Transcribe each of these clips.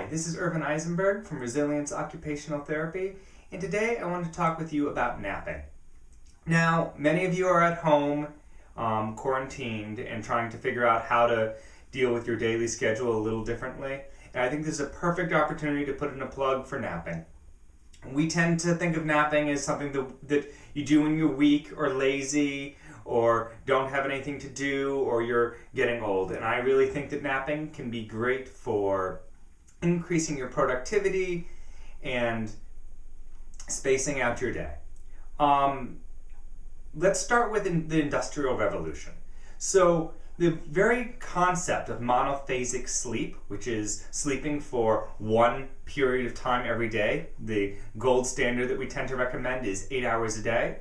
Hi, this is Irvin from Resilience Occupational Therapy, and today I want to talk with you about napping. Now, many of you are at home, quarantined, and trying to figure out how to deal with your daily schedule a little differently, and I think this is a perfect opportunity to put in a plug for napping. We tend to think of napping as something that you do when you're weak or lazy or don't have anything to do or you're getting old, and I really think that napping can be great for increasing your productivity and spacing out your day. Let's start with the Industrial Revolution. So the very concept of monophasic sleep, which is sleeping for one period of time every day, the gold standard that we tend to recommend is 8 hours a day,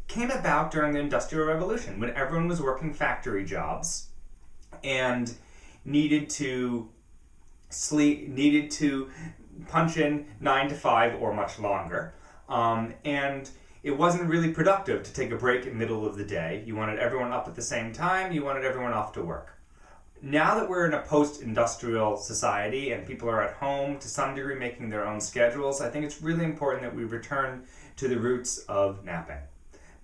came about during the Industrial Revolution when everyone was working factory jobs and needed to punch in 9 to 5 or much longer. And it wasn't really productive to take a break in the middle of the day. You wanted everyone up at the same time, you wanted everyone off to work. Now that we're in a post-industrial society and people are at home to some degree making their own schedules, I think it's really important that we return to the roots of napping.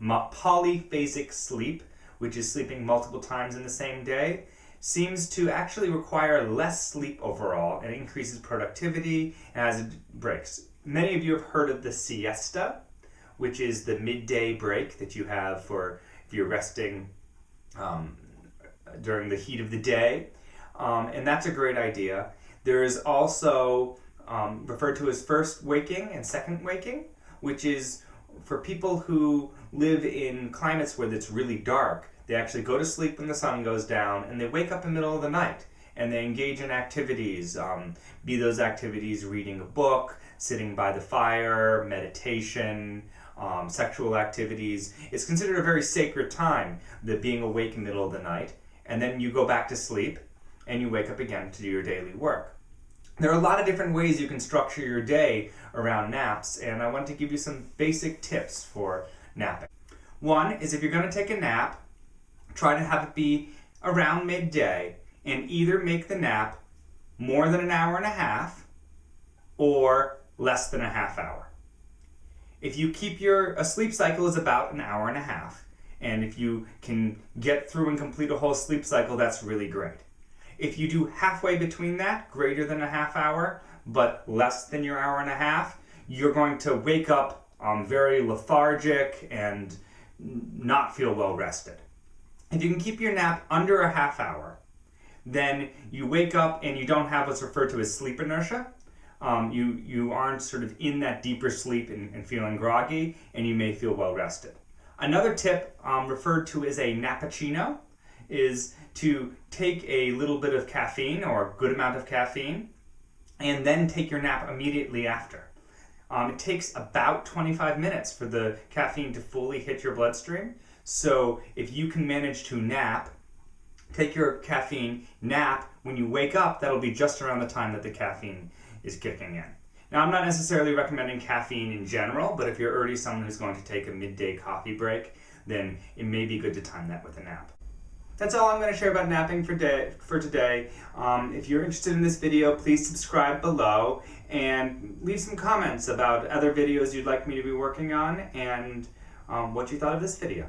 Polyphasic sleep, which is sleeping multiple times in the same day, seems to actually require less sleep overall and increases productivity as it breaks. Many of you have heard of the siesta, which is the midday break that you have for if you're resting during the heat of the day, and that's a great idea. There is also referred to as first waking and second waking, which is for people who live in climates where it's really dark. They actually go to sleep when the sun goes down and they wake up in the middle of the night and they engage in activities, be those activities reading a book, sitting by the fire, meditation, sexual activities. It's considered a very sacred time, that being awake in the middle of the night, and then you go back to sleep and you wake up again to do your daily work. There are a lot of different ways you can structure your day around naps, and I want to give you some basic tips for napping. One is, if you're going to take a nap, try to have it be around midday and either make the nap more than an hour and a half or less than a half hour. If you keep a sleep cycle is about an hour and a half, and if you can get through and complete a whole sleep cycle, that's really great. If you do halfway between that, greater than a half hour, but less than your hour and a half, you're going to wake up very lethargic and not feel well rested. If you can keep your nap under a half hour, then you wake up and you don't have what's referred to as sleep inertia. You aren't sort of in that deeper sleep and feeling groggy, and you may feel well rested. Another tip referred to as a nappuccino is to take a little bit of caffeine or a good amount of caffeine and then take your nap immediately after. It takes about 25 minutes for the caffeine to fully hit your bloodstream. So if you can manage to nap, take your caffeine, nap, when you wake up, that'll be just around the time that the caffeine is kicking in. Now, I'm not necessarily recommending caffeine in general, but if you're already someone who's going to take a midday coffee break, then it may be good to time that with a nap. That's all I'm going to share about napping for today. If you're interested in this video, please subscribe below and leave some comments about other videos you'd like me to be working on and what you thought of this video.